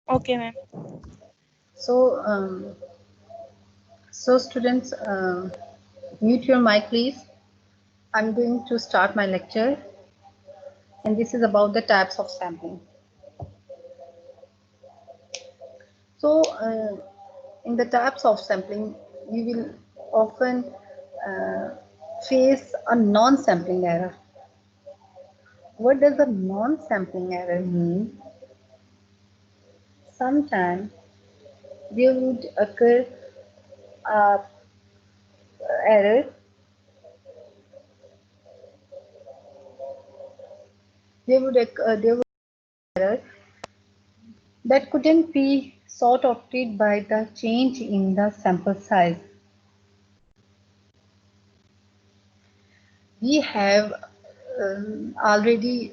Okay, ma'am. So, students, mute your mic, please. I'm going to start my lecture, and this is about the types of sampling. So, in the types of sampling, we will often uh, face a non-sampling error. What does a non-sampling error mean? Sometimes there would occur a error there would error that couldn't be sought out by the change in the sample size. We have already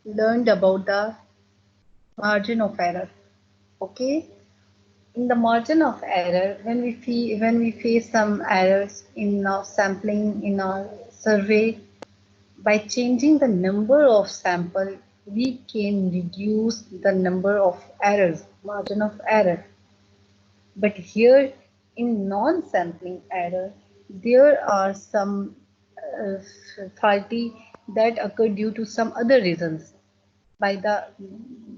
learned about the margin of error. Okay, in the margin of error, when we face some errors in our sampling in our survey, by changing the number of sample, we can reduce the number of errors, margin of error. But here in non-sampling error, there are some uh, faulty that occur due to some other reasons. By the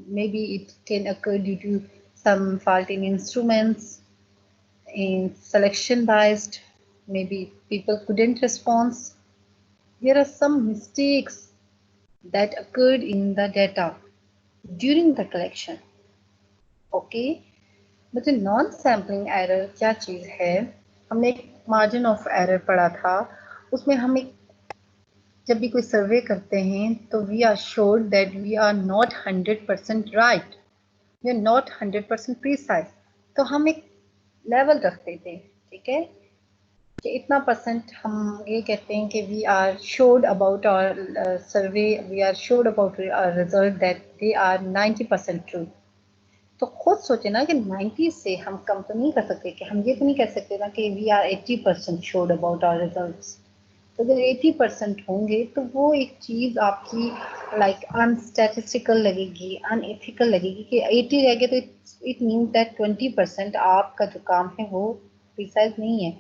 maybe it can occur due to some fault in instruments, in selection biased, maybe people couldn't respond. There are some mistakes that occurred in the data during the collection. Okay, मुझे non sampling error क्या चीज़ है? हमने एक margin of error पढ़ा था, उसमें हम एक जब भी कोई सर्वे करते हैं तो we are sure that we are not 100% right, we are not 100% precise. तो हम एक लेवल रखते थे, ठीक है, कि इतना परसेंट हम ये कहते हैं कि we are sured about our survey, we are sured about our result that they are 90% true. तो खुद सोचे ना कि 90 से हम कम तो नहीं कर सकते, कि हम ये तो नहीं कह सकते ना कि we are 80% sured about our results. तो अगर 80% होंगे तो वो एक चीज़ आपकी लाइक अनस्टैटिस्टिकल लगेगी, अनएथिकल लगेगी कि 80 रह गए तो इट मीन दैट 20% आपका जो काम है वो प्रिसाइज नहीं है।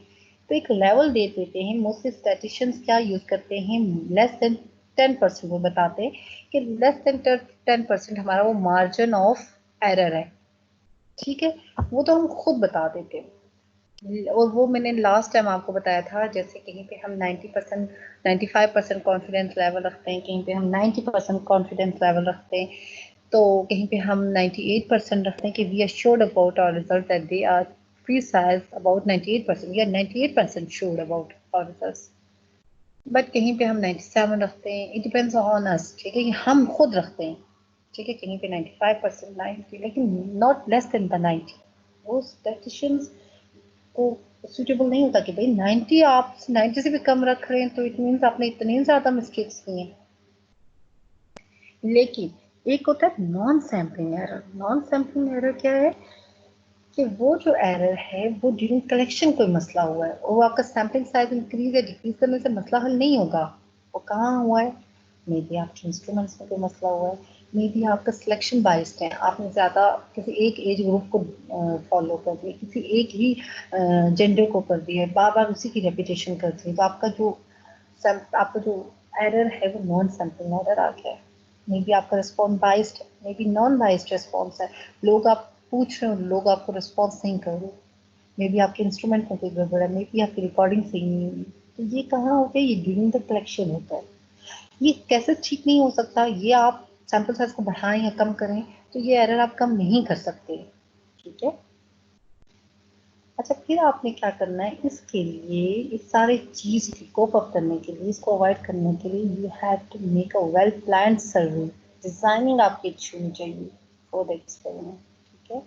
तो एक लेवल दे देते हैं। मोस्टली स्टैटिशियंस क्या यूज़ करते हैं, लेस देन 10%, वो बताते हैं कि लेस देन 10% हमारा वो मार्जिन ऑफ एरर है, ठीक है, वो तो हम खुद बता देते हैं। और वो मैंने लास्ट टाइम आपको बताया था, जैसे कहीं पे हम 90% 95% कॉन्फिडेंस लेवल रखते हैं, कहीं पे हम 90% कॉन्फिडेंस लेवल रखते हैं, तो कहीं पे हम 98% रखते हैं कि we are sured about our result that they are precise about 98%, we are 98% sured about our results. But कहीं पे हम 97 रखते हैं, इट डिपेंड्स ऑन अस, ठीक है, कि हम खुद रखते हैं, ठीक है, कहीं पे 95% 90, लेकिन नॉट लेस देन द 90। वो स्टैटिशियंस को सूटेबल नहीं होता कि भाई 90, आप 90 से भी कम रख रहे हैं तो इट मीन्स आपने इतनी ज़्यादा मिस्टेक्स की हैं। लेकिन एक होता है non sampling error. Non sampling error क्या है कि वो जो एरर है वो ड्यूरिंग कलेक्शन कोई मसला हुआ है, वो आपका सैम्पलिंग साइज इंक्रीज या डिक्रीज करने से मसला हल नहीं होगा। वो कहाँ हुआ है? मे बी आपके इंस्ट्रूमेंट्स में कोई मसला हुआ है, मे बी आपका सिलेक्शन बाइस्ड है, आपने ज़्यादा किसी एक एज ग्रुप को फॉलो कर दिया, किसी एक ही जेंडर को कर दिया, बार बार उसी की रेपिटेशन कर दी, तो आपका जो एरर है वो नॉन सैम्पलिंग एरर आ गया है। मे बी आपका रिस्पॉन्स बाइस्ड है, may be non biased response है, लोग आप पूछ रहे हो, लोग आपको रिस्पॉन्स नहीं कर रहे, मे बी आपके इंस्ट्रूमेंट में कोई गड़बड़ है, मे बी आपकी रिकॉर्डिंग सही नहीं हुई। तो ये कहाँ होता है? ये ड्यूरिंग द कलेक्शन होता है। ये कैसे ठीक नहीं हो सकता? ये आप सैंपल साइज को बढ़ाएं या कम करें तो ये एरर आप कम नहीं कर सकते, ठीक है। अच्छा, फिर आपने क्या करना है इसके लिए, इस सारे चीज़ की कोप अप करने के लिए, इसको अवॉइड करने के लिए, you have to make a well plan survey. Designing आपकी अच्छी होनी चाहिए फॉर द एक्सपेरिमेंट, ठीक है।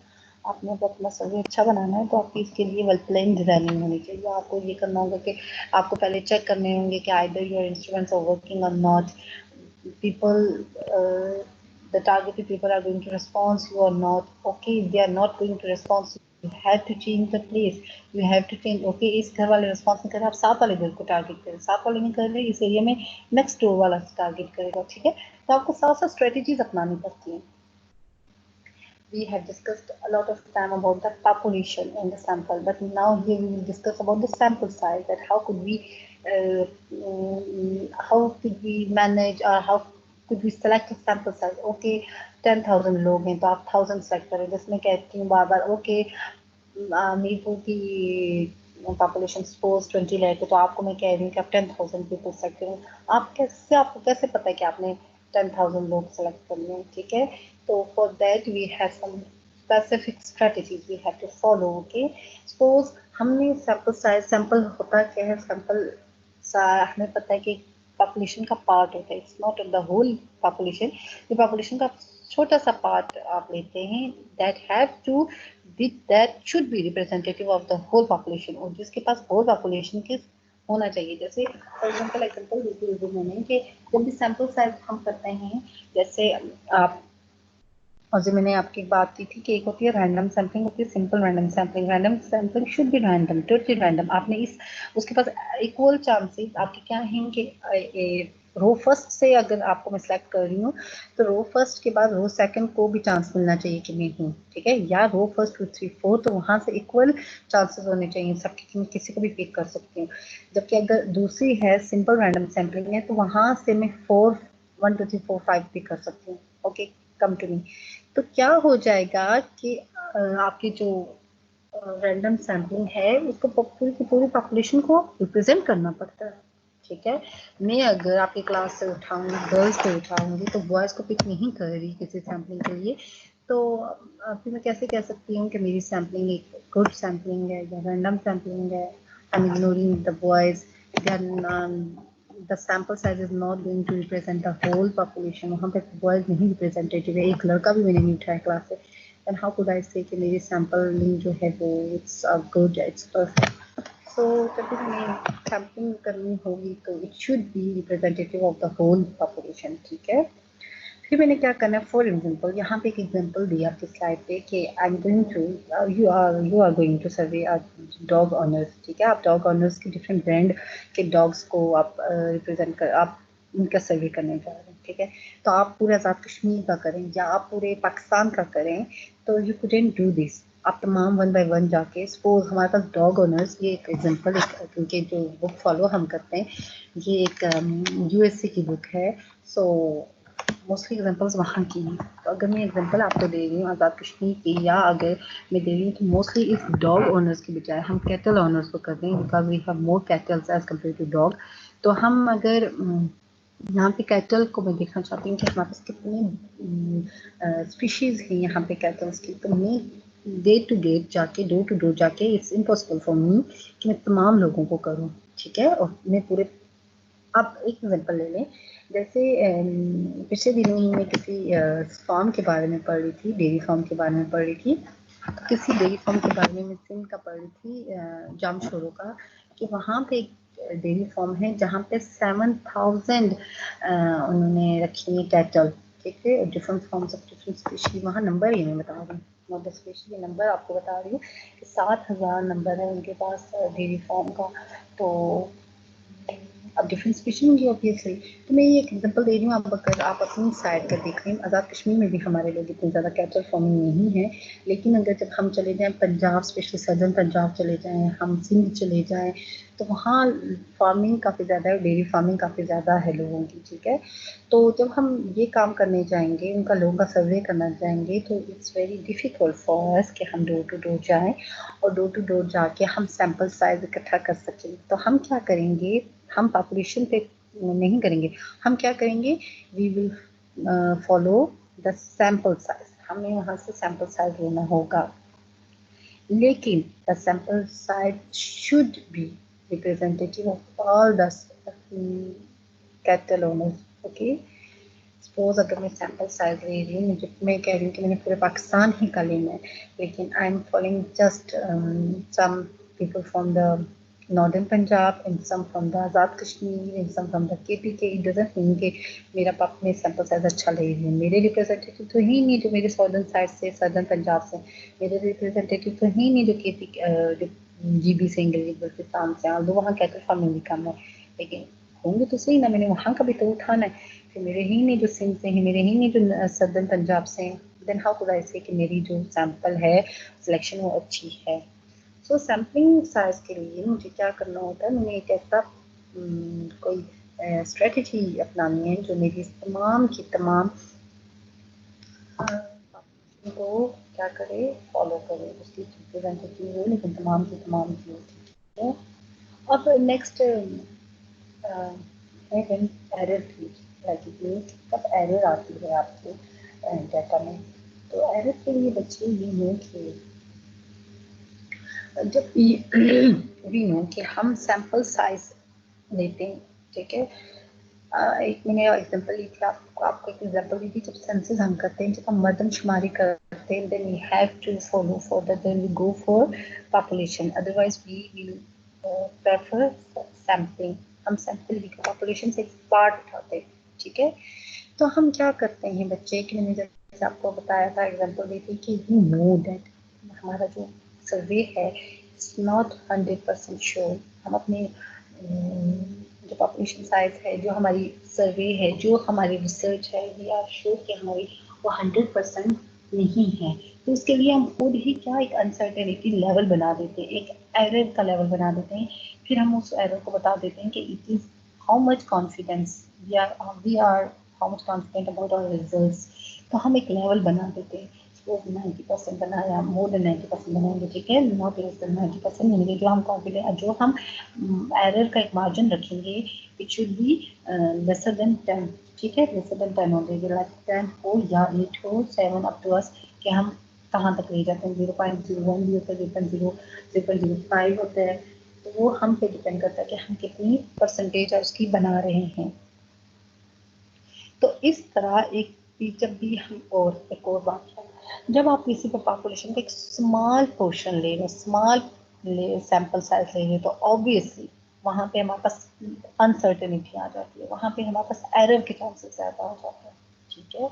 आपने अगर अपना सर्वे अच्छा बनाना है तो आपकी इसके लिए वेल प्लान डिजाइनिंग होनी चाहिए। आपको ये करना होगा कि आपको पहले चेक करने होंगे कि either your instruments are working और not, people the targeted people are going to respond you or not. Okay, if they are not going to respond, you have to change the place, you have to change। okay, इस घर वाले response नहीं कर रहे, आप साथ वाले घर को टारगेट करें, साथ वाले नहीं कर रहे, इस एरिया में नेक्स्ट डोर वाला टारगेट करेगा, ठीक है। तो आपको साथ साथ स्ट्रेटेजीज अपनानी पड़ती हैं। we have discussed a lot of time about the population and the sample, but now here we will discuss about the sample size, that how could we manage, or how could we select a sample size. Okay, 10,000 लोग हैं तो आप 1000 select करें, जिसमें कहती हूँ बार बार okay Mirpur की population suppose 20 lakh है, तो आपको मैं कह रही हूँ कि आप 10,000 पीपल सेलेक्ट करें। आपको कैसे पता है कि आपने 10,000 लोग सेलेक्ट करने हैं, ठीक है। तो for that we have some specific strategies we have to follow. Okay, suppose हमने सैंपल होता क्या है, हमें पता है कि पॉपुलेशन का पार्ट होता है, it's not the whole population. ये पॉपुलेशन का छोटा सा पार्ट आप लेते हैं, that should be representative of the whole population, और जिसके पास whole population के होना चाहिए। जैसे फॉर एग्जांपल देखिए मैंने कि जब भी सैंपल साइज हम करते हैं, जैसे आप, और जो मैंने आपकी बात की थी कि एक होती है रैंडम सैम्पलिंग, होती है simple random sampling. Random sampling should be random, totally random. आपने उसके पास इक्वल चांसेस आपके क्या हैं कि रो फर्स्ट से अगर आपको मैं सेलेक्ट कर रही हूँ, तो रो फर्स्ट के बाद रो सेकंड को भी चांस मिलना चाहिए कि मैं हूँ, ठीक है, या रो फर्स्ट 2 3 4, तो वहां से इक्वल चांसेस होने चाहिए सबके, मैं किसी को भी पिक कर सकती हूँ। जबकि अगर दूसरी है सिंपल रैंडम सैम्पलिंग है, तो वहां से मैं 1 2 3 4 5 पिक कर सकती हूँ। Okay, come to me. तो क्या हो जाएगा कि आपकी जो रैंडम सैम्पलिंग है, उसको पूरी की पूरी पॉपुलेशन को रिप्रेजेंट करना पड़ता है, ठीक है। मैं अगर आपकी क्लास से उठाऊंगी, गर्ल्स को उठाऊंगी, तो बॉयज़ को पिक नहीं कर रही किसी सैम्पलिंग के लिए, तो फिर मैं कैसे कह सकती हूँ कि मेरी सैम्पलिंग एक गुड सैम्पलिंग है या रैंडम सैम्पलिंग है। I am ignoring the boys, the sample size is not going to represent the whole population। वहाँ पे बॉयज नहीं रिप्रेजेंटेटिव है, एक लड़का भी मैंने नहीं उठाया क्लास से, एंड हाउ कुड आई से कि मेरी सैम्पलिंग जो है वो it's good, it's perfect. So जब भी हमें सैम्पलिंग करनी होगी तो it should be representative of the whole population, ठीक है। फिर मैंने क्या करना है, फॉर एग्जाम्पल यहाँ पे एक एग्जाम्पल दिया आपकी स्लाइड पे कि I am going to, you are going to survey dog owners, ठीक है। आप डॉग ऑनर्स के डिफरेंट ब्रांड के डॉग्स को आप रिप्रेजेंट कर, आप उनका सर्वे करने जा रहे हैं, ठीक है। तो आप पूरे आज़ाद कश्मीर का करें या आप पूरे पाकिस्तान का करें, तो यू कुडंट डू दिस। आप तमाम 1 बाय 1 जाके, सपोज हमारे पास डॉग ओनर्स, ये एक एग्जांपल, क्योंकि जो बुक फॉलो हम करते हैं ये एक यूएसए की बुक है, सो मोस्टली एग्जांपल्स वहाँ की हैं। तो अगर मैं एग्जांपल आपको दे रही हूँ आज़ाद कश्मीर की, या अगर मैं दे रही हूँ तो मोस्टली इस डॉग ओनर्स के बजाय हम कैटल ओनर्स को कर रहे हैं, because we have more cattles as compare to dog. तो हम अगर यहाँ पे कैटल को मैं देखना चाहती हूँ कि हमारे पास कितने स्पीशीज़ हैं यहाँ पे कैटल्स की, तो मैं गेट टू गेट जाके, डोर टू डोर जाके, इट्स इम्पॉसिबल फॉर मी कि मैं तमाम लोगों को करूँ, ठीक है। और मैं पूरे, आप एक एग्जांपल ले लें, जैसे पिछले दिनों ही मैं किसी फार्म के बारे में पढ़ रही थी, डेयरी फार्म के बारे में पढ़ रही थी। तो किसी डेयरी फार्म के बारे में मैं सिंध का पढ़ रही थी, जामशोरो का, कि वहाँ पे एक डेयरी फार्म है जहाँ पे 7,000 उन्होंने रखी है कैटल, ठीक है, different forms of different species. वहाँ नंबर ही मैं बता रही हूँ, नॉट द स्पेशली नंबर आपको बता रही हूँ कि 7,000 नंबर है उनके पास डेयरी फार्म का। तो अब डिफरेंट स्पीशीज होंगी ऑब्वियसली। तो मैं ये एक एग्जांपल दे रही हूँ, अब अगर आप अपनी साइड का देख रहे हैं, आज़ाद कश्मीर में भी हमारे लोग इतने ज़्यादा कैटल फार्मिंग नहीं है, लेकिन अगर जब हम चले जाएँ पंजाब, स्पेशली सदर्न पंजाब चले जाएँ, हम सिंध चले जाएँ, तो वहाँ फार्मिंग काफ़ी ज़्यादा है, डेयरी फार्मिंग काफ़ी ज़्यादा है लोगों की, ठीक है। तो जब हम ये काम करने जाएंगे, उनका लोगों का सर्वे करना जाएंगे, तो it's very difficult for us कि हम डोर टू डोर जाएँ और डोर टू डोर जाके हम सैंपल साइज इकट्ठा कर सकें। तो हम क्या करेंगे, हम पॉपुलेशन पे नहीं करेंगे, हम क्या करेंगे, we will follow the sample size. हमें वहाँ से सैंपल साइज लेना होगा, लेकिन the sample size should be representative of all the cattle owners. Okay, suppose अगर मैं सैंपल साइज ले रही हूँ, मैं कह रही हूँ कि मैंने पूरे पाकिस्तान ही का लेना है, लेकिन I am following just some people from the northern Punjab and some from the Azad Kashmir and some from the KPK. It doesn't mean कि मेरा पाप में सैंपल साइज अच्छा ले रही हूँ, मेरे रिप्रेजेंटेटिव तो ही नहीं जो मेरे सदर्न साइड से, सदर्न पंजाब से, मेरे रिप्रेजेंटेटिव तो ही नहीं जो केपी जो जीबी से, बल्तिस्तान से, और वहाँ कैटल फार्मिंग भी कम है, लेकिन होंगे तो सही ना, मैंने वहाँ का भी तो उठाना है। फिर मेरे ही नहीं जो सिंध से हैं, मेरे ही नहीं जो सदर्न पंजाब से हैं, देन हाउ कुड आई से कि मेरी जो सैंपल है सिलेक्शन वो अच्छी है। सो सैम्पलिंग साइज के लिए मुझे क्या करना होता है, मैंने एक ऐसा कोई स्ट्रेटजी अपनानी है जो मेरी तमाम की तमाम को क्या करे, फॉलो करे, उसकी रिप्रेजेंटेटिव हो लेकिन तमाम की तमाम की होती है। अब नेक्स्ट एरर थी लगी, कब एरर आती है आपके डाटा में, तो एरर के लिए बच्चे ये नो कि जब वी नो कि हम सैंपल साइज लेते हैं, ठीक है। एक मैंने एग्जांपल ली थी, आपको एक एग्जांपल दी थी, जब सेंसस हम करते हैं, जब हम मर्दमशुमारी करते हैं, then we have to follow for that, then we go for population, otherwise we will prefer sampling. हम सैंपल की पॉपुलेशन से एक पार्ट उठाते हैं, ठीक है। तो हम क्या करते हैं बच्चे कि मैंने जैसे आपको बताया था, एग्जांपल दी थी कि वी नो दैट हमारा जो सर्वे है इट्स नॉट 100% श्योर। हम अपने जो पॉपुलेशन साइज है, जो हमारी सर्वे है, जो हमारी रिसर्च है, वी आर श्योर कि हमारी वो 100% नहीं है। तो उसके लिए हम खुद ही क्या एक अनसर्टेनिटी लेवल बना देते हैं, एक एरर का लेवल बना देते हैं। फिर हम उस एरर को बता देते हैं कि it is how much confidence we are how much confident about our results. तो हम एक लेवल बना देते हैं, वो 90% बनाया, मोर देन 90% बनाएंगे, ठीक है, नॉट लेस देन 90% यानी जो हम कॉन्फिडेंट, जो हम एरर का एक मार्जिन रखेंगे, it should be lesser than 10, ठीक है, लेसर देन 10 होने देंगे, लाइक 10 हो या 8 हो, 7 अप टू अस कि हम कहाँ तक ले जाते हैं। 0.01 भी होता है, 0.05 होता है, तो वो हम पे डिपेंड करता है कि हम कितनी परसेंटेज उसकी बना रहे हैं। तो इस तरह जब भी हम, और एक और बात है, जब आप किसी पर पॉपुलेशन का एक स्मॉल पोर्शन ले रहे, स्मॉल सैंपल साइज ले रहे, तो ऑब्वियसली वहाँ पे हमारे पास अनसर्टेनिटी आ जाती है, वहाँ पे हमारे पास एरर के चांसेस ज़्यादा हो जाते हैं, ठीक है।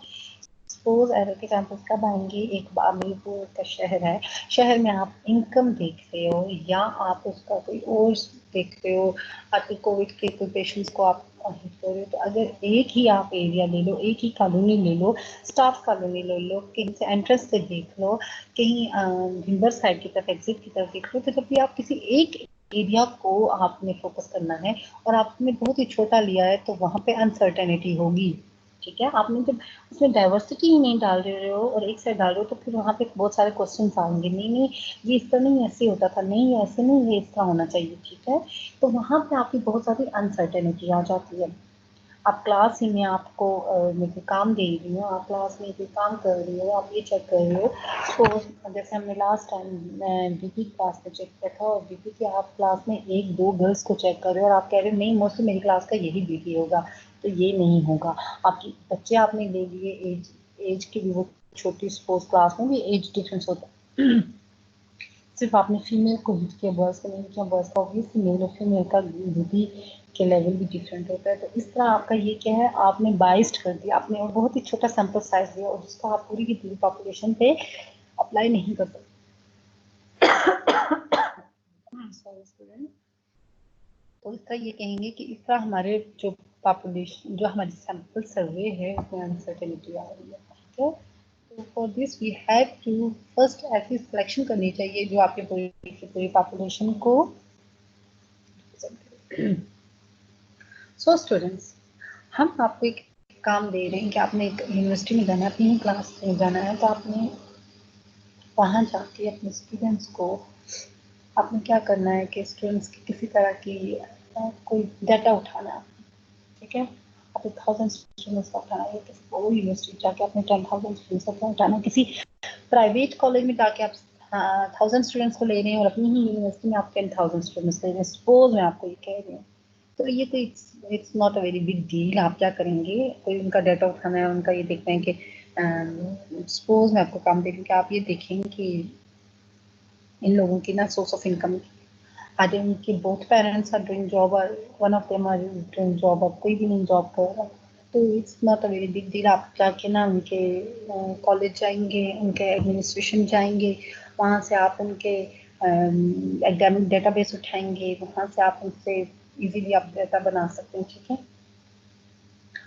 सपोज एरर के चांसेस कब आएंगे, एक अमीरपुर का शहर है, शहर में आप इनकम देख रहे हो या आप उसका कोई और देख रहे हो, आपके कोविड के कोई पेशेंट्स को आप हिट कर रहे हो, तो अगर एक ही आप एरिया ले लो, एक ही कॉलोनी ले लो, स्टाफ कॉलोनी ले लो, कहीं से एंट्रेंस से देख लो, कहीं भिंबर साइड की तरफ एग्जिट की तरफ देख लो, तो जब भी आप किसी एक एरिया को आपने फोकस करना है और आपने बहुत ही छोटा लिया है, तो वहां पे अनसर्टेनिटी होगी, ठीक है। आपने जब उसमें डाइवर्सिटी ही नहीं डाल रहे हो और एक साइड डाल रहे हो, तो फिर वहाँ पे बहुत सारे क्वेश्चन आएंगे, नहीं नहीं ये इस तरह नहीं, ऐसे होता था, नहीं ऐसे नहीं, ये इस तरह होना चाहिए, ठीक है। तो वहाँ पे आपकी बहुत सारी अनसर्टेनिटी आ जाती है। आप क्लास ही में आपको मैं कोई काम दे रही हूँ, आप क्लास में कोई काम कर रही हो, आप ये चेक कर रहे हो, तो जैसे हमने लास्ट टाइम बीपी क्लास में चेक किया था, और बीपी की आप क्लास में एक दो गर्ल्स को चेक कर रहे हो और आप कह रहे हो नहीं मोस्टली मेरी क्लास का यही बीपी होगा, तो ये नहीं होगा। आपकी बच्चे आपने ले लिए, एज की भी वो छोटी स्पोर्ट्स क्लास में भी एज डिफरेंस होता है, सिर्फ आपने फीमेल को हिट किया, बॉयज को नहीं किया, बॉयज का ऑब्वियसली मेल और फीमेल का बीपी के लेवल भी डिफरेंट होता है। तो इस तरह आपका ये क्या है, आपने बाइस्ड कर दिया, आपने और बहुत ही छोटा सैंपल साइज दिया और जिसको आप पूरी की पूरी पॉपुलेशन पे अप्लाई नहीं कर सकते। Sorry student. तो इस तरह ये कहेंगे कि इस तरह हमारे जो पॉपुलेशन, जो हमारी सैंपल सर्वे है, उसमें अनसर्टेनिटी आ रही है, ठीक है। तो for this we have to first ऐसी सिलेक्शन करनी चाहिए जो आपके पूरी पॉपुलेशन को। सो स्टूडेंट्स, हम आपको एक काम दे रहे हैं कि आपने एक यूनिवर्सिटी में जाना है, अपनी क्लास में जाना है, तो आपने वहाँ जाके अपने स्टूडेंट्स को आपने क्या करना है कि स्टूडेंट्स की किसी तरह की कोई डाटा उठाना है, ठीक है। आपने 1000 स्टूडेंट्स का उठाना है, किसी और यूनिवर्सिटी जाके आपने 10,000 स्टूडेंट्स का उठाना है, किसी प्राइवेट कॉलेज में जाके आप 1000 स्टूडेंट्स को ले रहे हैं और अपनी ही यूनिवर्सिटी में आप 10,000 स्टूडेंट्स ले रहे हैं, सपोज मैं आपको ये कह रही हूँ, तो ये कोई it's not a very big deal. आप क्या करेंगे, कोई उनका डाटा उठाना है, उनका ये देखना है कि सपोज मैं आपको काम दे रही हूँ कि आप ये देखें कि इन लोगों की ना सोर्स ऑफ इनकम, आधे उनके both parents are doing job और one of them are doing job, और कोई भी नहीं जॉब कर रहा, तो it's not a very big deal. आप जाके ना उनके कॉलेज जाएंगे, उनके एडमिनिस्ट्रेशन जाएंगे, वहाँ से आप उनके एकेडमिक डेटाबेस उठाएंगे, वहाँ से आप उनसे इजीली आप डाटा बना सकते हैं, ठीक है।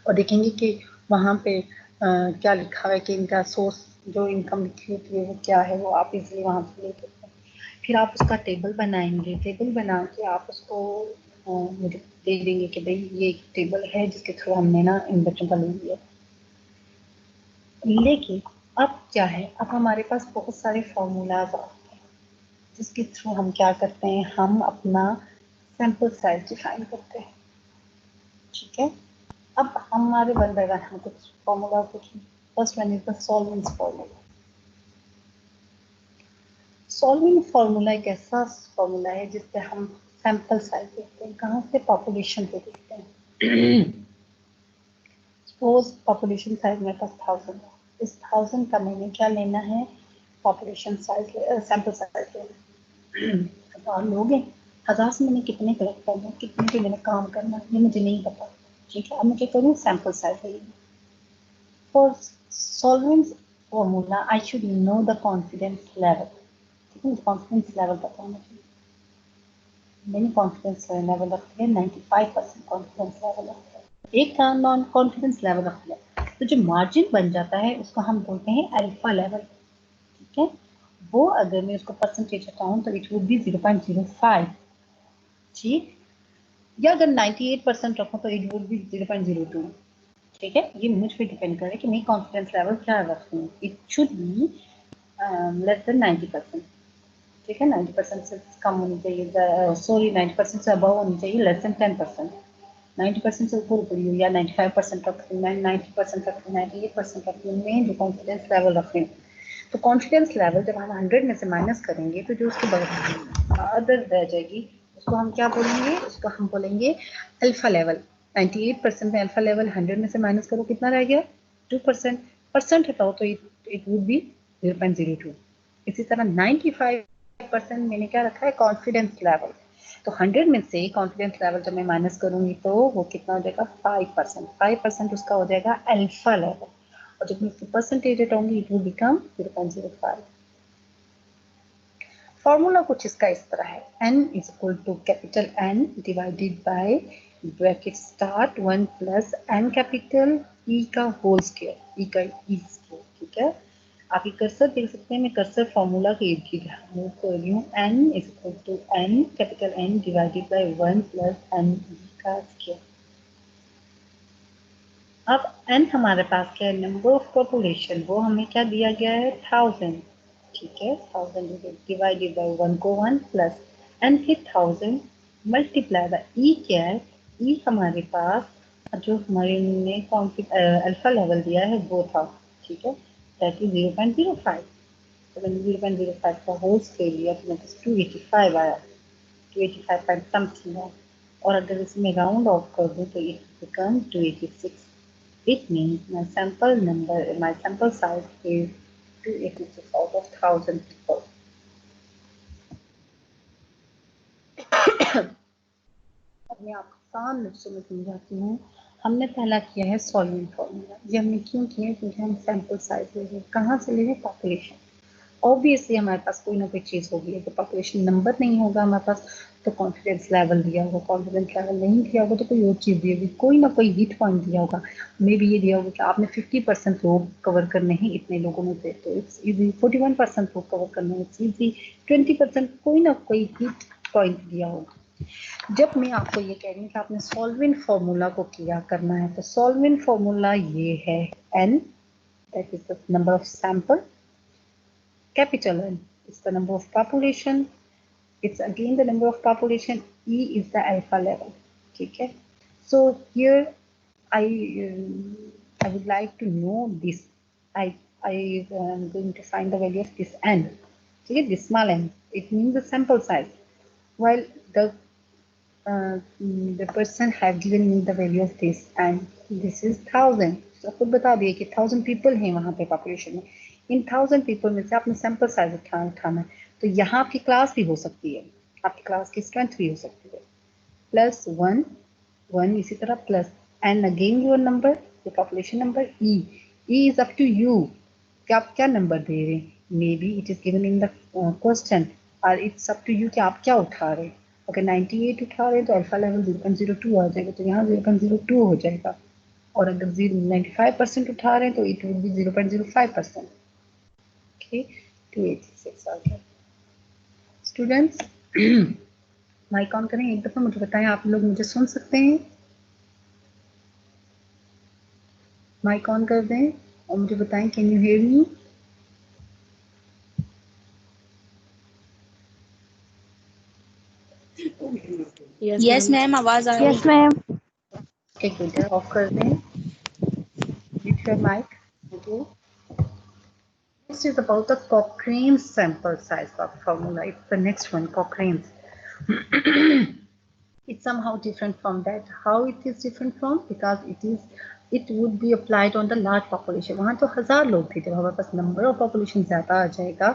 और देखेंगे कि वहाँ पे क्या लिखा है कि इनका सोर्स जो इनकम लिखी होती है वो क्या है, वो आप इजीली वहाँ से ले सकते हैं। फिर आप उसका टेबल बनाएंगे, टेबल बना के आप उसको मुझे दे देंगे कि भाई ये एक टेबल है जिसके थ्रू हमने ना इन बच्चों का लोन लिया। लेकिन अब क्या है, अब हमारे पास बहुत सारे फॉर्मूलाज आते हैं जिसके थ्रू हम क्या करते हैं, हम अपना सैंपल साइज डिफाइन करते हैं। ठीक है, अब हमारे बन रहे हम कुछ फॉर्मूला कुछ। First one is the Slovin's formula. Solving formula एक ऐसा फॉर्मूला है जिससे हम सैंपल साइज देखते हैं, कहाँ से, पॉपुलेशन पे देखते हैं। सपोज पॉपुलेशन साइज मेरे पास 1000 है, इस 1000 का मैंने क्या लेना है, पॉपुलेशन साइज, सैंपल साइज लेना। 1000 लोग हैं, 1000 से मैंने कितने कलेक्ट करना है, कितने पे मैंने काम करना है, ये मुझे नहीं पता। ठीक है, अब मैं क्या करूँ, सैंपल साइज लेना। For Slovin's formula I should know the confidence level. ठीक है, कॉन्फिडेंस लेवल पता होना चाहिए। मैंने कॉन्फिडेंस लेवल रख लिया 95% कॉन्फिडेंस लेवल रख लिया, एक था नॉन कॉन्फिडेंस लेवल रख लिया। तो जो मार्जिन बन जाता है उसको हम बोलते हैं अल्फा लेवल। ठीक है, वो अगर मैं उसको परसेंटेज हटाऊं तो इट वुड बी 0.05। ठीक, या अगर 98% रखूं तो इट वुड बी 0.02। ठीक है, ये मुझ पर डिपेंड करे कि मैं कॉन्फिडेंस लेवल क्या रखूं। It should be less than 90%। ठीक है, 90% से कम होनी चाहिए, सॉरी 90% से अबव होनी चाहिए, लेस देन 10%। 90% से ऊपर ऊपर या 95% रख रही हूँ, 90% रख रही हूँ, 98% रख रही हूँ, मैं जो कॉन्फिडेंस लेवल रख रही हूँ। तो कॉन्फिडेंस लेवल जब हम 100 में से माइनस करेंगे तो जो उसके अदर रह जाएगी उसको हम क्या बोलेंगे, उसको हम बोलेंगे अल्फा लेवल। 98% में अल्फा लेवल 100 में से माइनस करो, कितना रह गया, 2%। परसेंट हटाओ तो इट वुड बी 0.02। इसी तरह 95% मैंने क्या रखा है, कॉन्फिडेंस लेवल। तो 100 में से कॉन्फिडेंस लेवल जब मैं माइनस करूंगी तो वो कितना हो जाएगा, 5%। 5% उसका हो जाएगा अल्फा लेवल, और जब मैं उसकी परसेंटेज हटाऊंगी इट विल बिकम 0.05। फॉर्मूला कुछ इसका इस तरह है, n is equal to capital N divided by bracket start 1 plus n capital E का होल स्क्वायर, E का E स्क्वायर। ठीक है, आप ये कर्सर देख सकते हैं, मैं कर्सर फॉर्मूला के इर्द गिर्द मूव कर रही हूँ। n is equal to n capital N divided by 1 plus n E का स्क्वायर। अब n हमारे पास क्या है, नंबर ऑफ पॉपुलेशन, वो हमें क्या दिया गया है, 1000। ठीक है, 1000 डिवाइडेड बाय 1 को 1 प्लस n फिर 1000 मल्टीप्लाई बाय ई क्या है, ई हमारे पास जो हमारे ने अल्फा लेवल दिया है वो था। ठीक है, दैट इज 0.05। तो मैंने 0.05 का होल स्केल लिया तो मेरे पास 285 आया, 285 पॉइंट समथिंग है। और अगर इसमें राउंड ऑफ कर दूं तो it become 286। It means my sample size is 286 out of 1000 people. अब मैं आपको आसान लफ्ज़ों में समझाती हूँ। हमने पहला किया है सॉल्विंग फॉर्मूला। ये हमने क्यों किया है, क्योंकि हम सैंपल साइज ले रहे हैं, कहाँ से ले रहे हैं, पॉपुलेशन। ऑब्वियसली हमारे पास कोई ना कोई चीज़ होगी, तो पॉपुलेशन नंबर नहीं होगा हमारे पास तो कॉन्फिडेंस लेवल दिया होगा, कॉन्फिडेंस लेवल नहीं दिया होगा तो कोई और चीज़ दी होगी, कोई ना कोई हिट पॉइंट दिया होगा। मे भी ये दिया होगा कि आपने 50% लोग कवर करने हैं इतने लोगों में से, तो इट्स इजी। 41% लोग कवर करने हैं, इट्स इजी। 20% कोई ना कोई हिट पॉइंट दिया होगा। जब मैं आपको ये कह रही हूँ कि आपने सॉल्वेंट फॉर्मूला को किया करना है, तो सॉल्वेंट फॉर्मूला ये है, n that is the number of sample, capital N is the number of population, it's again the number of population, E is the alpha level. ठीक है, so here I I would like to know this. I am going to find the value of this n. ठीक है, this small n, it means the sample size, while the person have given me the value of this and this is 1000। तो खुद बता दिए कि 1000 people हैं वहाँ पे पॉपुलेशन में, इन 1000 पीपल में से आपने सैंपल साइज उठाना है। तो यहाँ आपकी क्लास भी हो सकती है, आपकी क्लास की स्ट्रेंथ भी हो सकती है, प्लस 1 1 इसी तरह plus and again your number, your population number, E is up to you कि आप क्या नंबर दे रहे हैं। May be it is given in the question और इट्स अप टू यू कि आप क्या उठा रहे हैं। अगर 98 उठा रहे हैं तो अल्फा लेवल 0.02 आ जाएगा, तो यहाँ 0.02 हो जाएगा। और अगर 95% उठा रहे हैं तो इट विल बी 0.05%। ओके 286 आ गया। स्टूडेंट्स माइक ऑन करें, एक दफा मुझे बताएं आप लोग मुझे सुन सकते हैं? माइक ऑन कर दें और मुझे बताएं can you hear me? Yes ma'am, आवाज आ रही है। Yes ma'am. एक मिनट ऑफ कर दें, mute your mic. Okay, this is about the Cochrane sample size formula. It's the next one, Cochrane's. It's somehow different from that. How it is different from? Because it would be applied on the large population. वहाँ तो 1000 लोग थे, जब हमारे पास number of population ज़्यादा आ जाएगा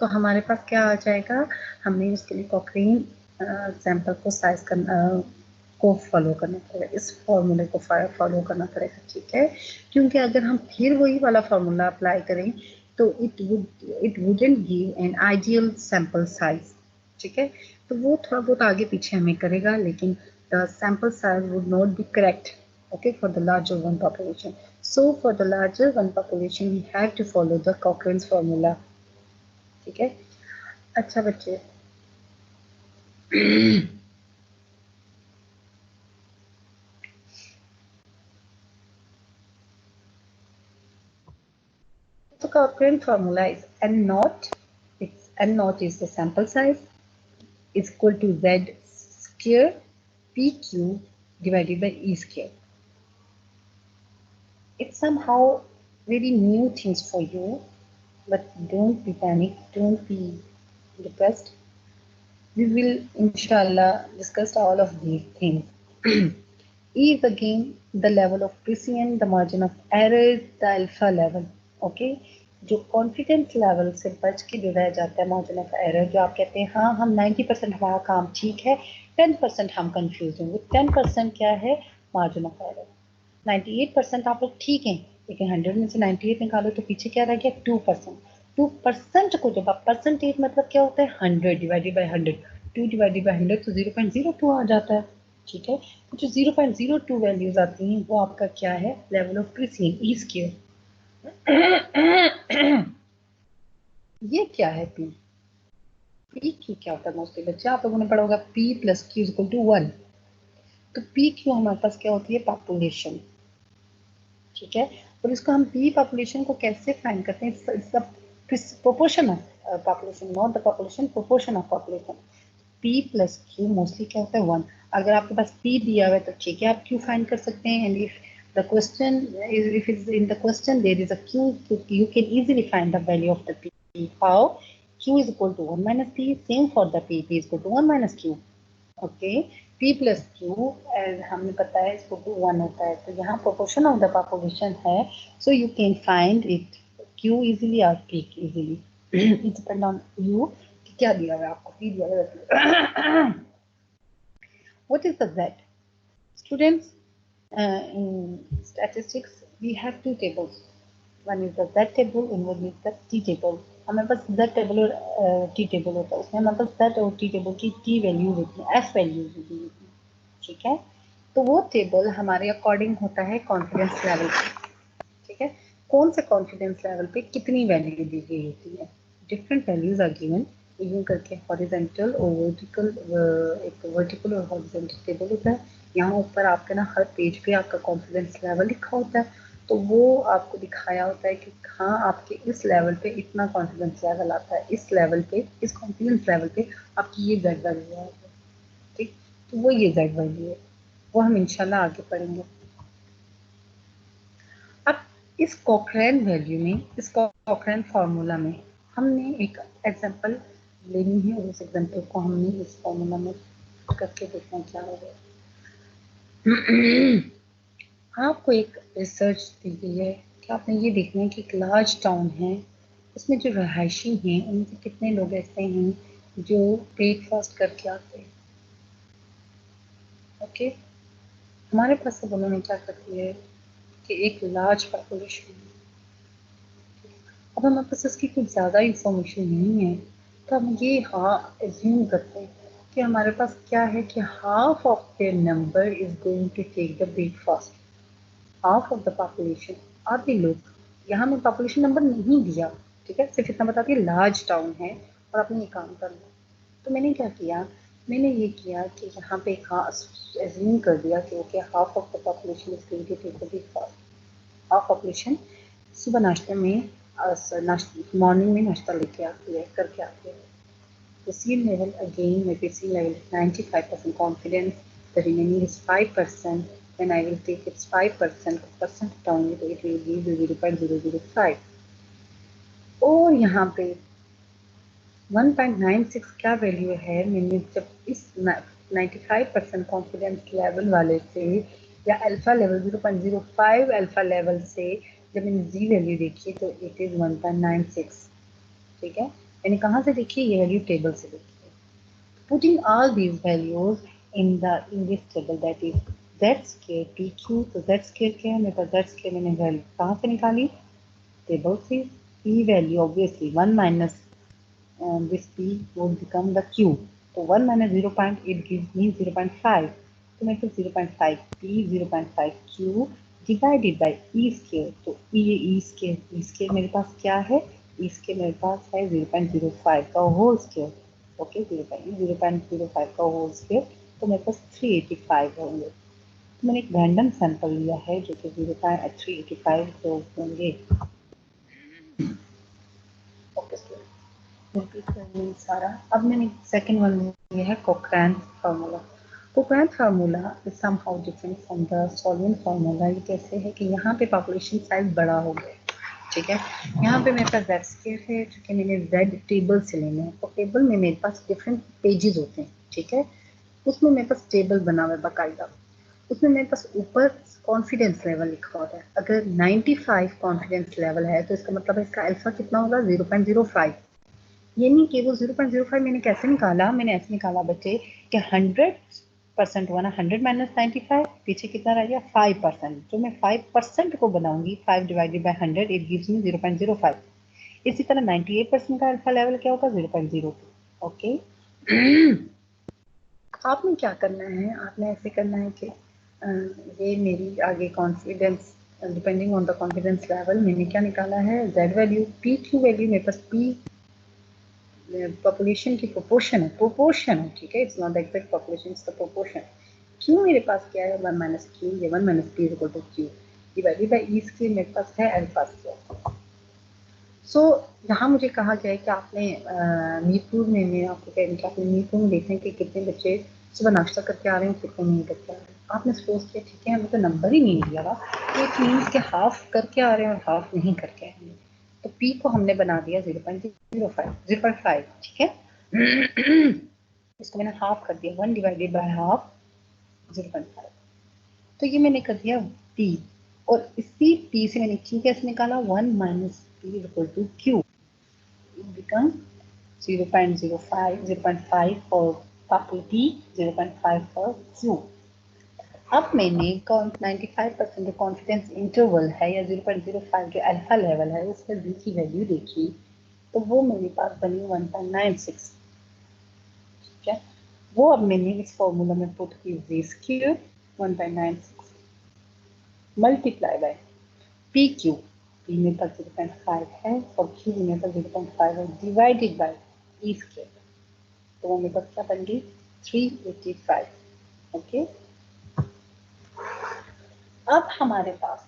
तो हमारे पास क्या आ जाएगा, हमें उसके लिए कॉक्रेन सैंपल को साइज करना को फॉलो करना पड़ेगा, इस फॉर्मूले को फॉलो करना पड़ेगा, ठीक है। क्योंकि अगर हम फिर वही वाला फॉर्मूला अप्लाई करें तो it wouldn't give an ideal sample size, ठीक है। तो वो थोड़ा बहुत आगे पीछे हमें करेगा, लेकिन the sample size would not be correct, okay, for the larger one population. So for the larger one population we have to follow the Cochrane's formula, ठीक है। अच्छा बच्चे the Cochrane formula is n naught. It's n naught is the sample size, is equal to z square pq divided by e square. It's somehow very new things for you, but don't be panic, don't be depressed. We will inshallah discuss all of these things. E is again the level of precision, the margin of error, the alpha level. Okay, जो confidence level से बच के जो रह जाता है margin of error, जो आप कहते हैं हाँ हम 90% हमारा काम ठीक है, 10% हम कंफ्यूज हैं, 10% क्या है मार्जिन ऑफ एरर। 98% आप लोग ठीक हैं, लेकिन 100 में से 98 निकालो तो पीछे क्या रह गया 2%। 2% को जब आप परसेंटेज मतलब क्या होता है 100 डिवाइडेड बाई 100, 2 डिवाइडेड बाई 100 तो 0.02 आ जाता है, ठीक है। तो जो 0.02 वैल्यूज आती हैं वो आपका क्या है, level of precision, E square. ये क्या है पी? पी क्यू क्या होता है मोस्टली बच्चे आप लोगों ने पढ़ा होगा, P plus Q equal to 1। तो पी क्यू हमारे पास क्या होती है, पॉपुलेशन, ठीक है। और इसको हम पी पॉपुलेशन को कैसे फाइंड करते हैं, सब proportion of population, not the population, proportion of population. P plus Q mostly क्या होता है 1। अगर आपके पास पी दिया हुआ है तो ठीक है आप क्यू फाइंड कर सकते हैं, and if the question if it's in the question there is a q, you can easily find the value of the p. How? Q is equal to 1 minus p, same for the p, p is equal to 1 minus q, okay। p plus q हमें पता है इसको to 1 होता है, तो यहाँ proportion of the population है, so you can find it q easily or p easily. It depend on you कि क्या दिया हुआ है आपको, p दिया हुआ है। What is the z? Students, in statistics we have two tables. One is the z table and one is the t table. हमारे पास z टेबल और t टेबल होता है, उसमें हमारे पास z और t टेबल की t वैल्यूज होती है, f वैल्यूज होती है, ठीक है। तो वो टेबल हमारे अकॉर्डिंग होता है कॉन्फिडेंस लेवल पे, ठीक है। कौन से कॉन्फिडेंस लेवल पे कितनी वैल्यू दी गई होती है, डिफरेंट वैल्यूज आर गिवन यूं करके, हॉरिजॉन्टल और वर्टिकल, एक वर्टिकल और हॉरिजॉन्टल टेबल होता है। यहाँ ऊपर आपके ना हर पेज पे आपका कॉन्फिडेंस लेवल लिखा होता है, तो वो आपको दिखाया होता है कि हाँ आपके इस लेवल पे इतना कॉन्फिडेंस लेवल आता है, इस लेवल पे, इस कॉन्फिडेंस लेवल पे आपकी ये जेड वैल्यू है, ठीक। तो वो ये जेड वैल्यू है, वो हम इंशाल्लाह आगे पढ़ेंगे। अब इस कॉक्रेन वैल्यू में, इस कॉक्रेन फार्मूला में हमने एक एग्जांपल लेनी है और उस एग्जांपल को हमने इस फार्मूला में करके देखना क्या होगा। आपको एक रिसर्च दी गई है कि आपने ये देखना है कि एक लार्ज टाउन है, उसमें जो रहायशी हैं उनके कितने लोग ऐसे हैं जो ब्रेकफास्ट करके आते हैं, ओके। हमारे पास सब उन्होंने क्या कर दिया है कि एक लार्ज पॉपुलेशन, अब हमारे पास इसकी कुछ ज़्यादा इंफॉर्मेशन नहीं है, तो हम ये हाँ एज्यूम करते हैं कि हमारे पास क्या है कि half of their number is going to take the breakfast, half of the population, आधे लोग। यहाँ में पॉपुलेशन नंबर नहीं दिया, ठीक है, सिर्फ इतना बताती है लार्ज टाउन है और आपने ये काम कर लिया। तो मैंने क्या किया, मैंने ये किया कि यहाँ पे एज्यूम कर दिया कि okay half of the population is going to take half population सुबह नाश्ते में मॉर्निंग में नाश्ता लेके आती है, करके आती है। The seal level again, my PC level is 95% confidence. The remaining is 5%. Then I will take its 5% percent down, it will give you 0.005. और यहाँ पे 1.96 क्या वैल्यू है, मैंने जब इस 95% कॉन्फिडेंस लेवल वाले से या अल्फा लेवल 0.05 अल्फा लेवल से जब मैंने जी वैल्यू देखी तो इट इज़ 1.96। ठीक है, मैंने कहाँ से देखी, ये वैल्यू टेबल से देखी। Putting all these values in this table, that is z square pq, तो z square क्या है मेरे पास, z square मैंने वैल्यू कहाँ से निकाली, टेबल से। p value obviously 1 minus this p would become the q, तो 1 minus 0.8 it gives me 0.5, तो मेरे पास 0.5 p 0.5 q divided by e square, तो e square मेरे पास क्या है, e square मेरे पास है 0.05 का होल स्क्वायर। ओके, 0.05 का होल स्क्वायर, तो मेरे पास 385 होंगे। तो मैंने एक रैंडम सैंपल लिया है जो कि 0.385 होंगे। ओके, रिपीट करने सारा। अब मैंने सेकंड वन लिया है Cochran formula. Cochran formula is somehow different from the solvent formula. ये कैसे है कि यहाँ पे पॉपुलेशन साइज बड़ा हो गया, ठीक है। यहाँ पे मेरे पास z स्केयर है, क्योंकि मैंने z टेबल से लेना है, और टेबल में मेरे पास डिफरेंट पेजेस होते हैं, ठीक है। उसमें मेरे पास टेबल बना हुआ है बाकायदा, उसमें मेरे पास ऊपर कॉन्फिडेंस लेवल लिखा होता है। अगर 95 कॉन्फिडेंस लेवल है तो इसका मतलब है इसका अल्फा कितना होगा, 0.05। ये नहीं कि वो 0.05 मैंने कैसे निकाला, मैंने ऐसे निकाला बच्चे कि 100% हुआ ना, 100 माइनस 95, पीछे कितना रह गया 5%। जो मैं 5% को बनाऊंगी 5 divided by 100 it gives me 0.05। इसी तरह 98% का अल्फा लेवल क्या होगा, 0.02। ओके, आपने क्या करना है, आपने ऐसे करना है कि ये मेरी आगे confidence depending on the confidence level मैंने क्या निकाला है, z value, p q value मेरे पास p पॉपुलेशन की प्रोपोर्शन है, ठीक है, it's not the exact population, it's the proportion. Q मेरे पास क्या है, 1 माइनस क्यू, ये 1 minus P equal to Q divided by E square मेरे पास है अल्फा स्क्वायर। सो यहाँ मुझे कहा गया है कि आपने मीरपुर में, मैं आपको कह रही कि आपने मीरपुर में देखें कि कितने बच्चे सुबह नाश्ता करके आ रहे हैं, कितने नहीं करके आ रहे हैं। आपने सपोज किया ठीक है, हमें तो नंबर ही नहीं दिया हुआ, तो इट मीन्स के हाफ करके आ रहे हैं और हाफ नहीं करके आएंगे। तो पी को हमने बना दिया 0.05, ठीक है। इसको मैंने हाफ कर दिया, 1 डिवाइडेड बाय हाफ 0.5, तो ये मैंने कर दिया पी, और इसी पी से मैंने क्यू कैसे निकाला, 1 minus P equal to Q, it becomes 0.05, 0.5 for couple P, 0.5 for Q. अब मैंने 95% जो कॉन्फिडेंस इंटरवल है या 0.05 जो अल्फा लेवल है उसमें V की वैल्यू देखी, तो वो मेरे पास बनी 1.96, ठीक है। वो अब मैंने इस फॉर्मूला में पुट की V square 1.96 multiply by P Q, P में पास 0.5 है और क्यू में पास 0.5 है, डिवाइडेड बाय ई स्क्वायर, तो वो मेरे पास क्या बन गई 385। ओके, अब हमारे पास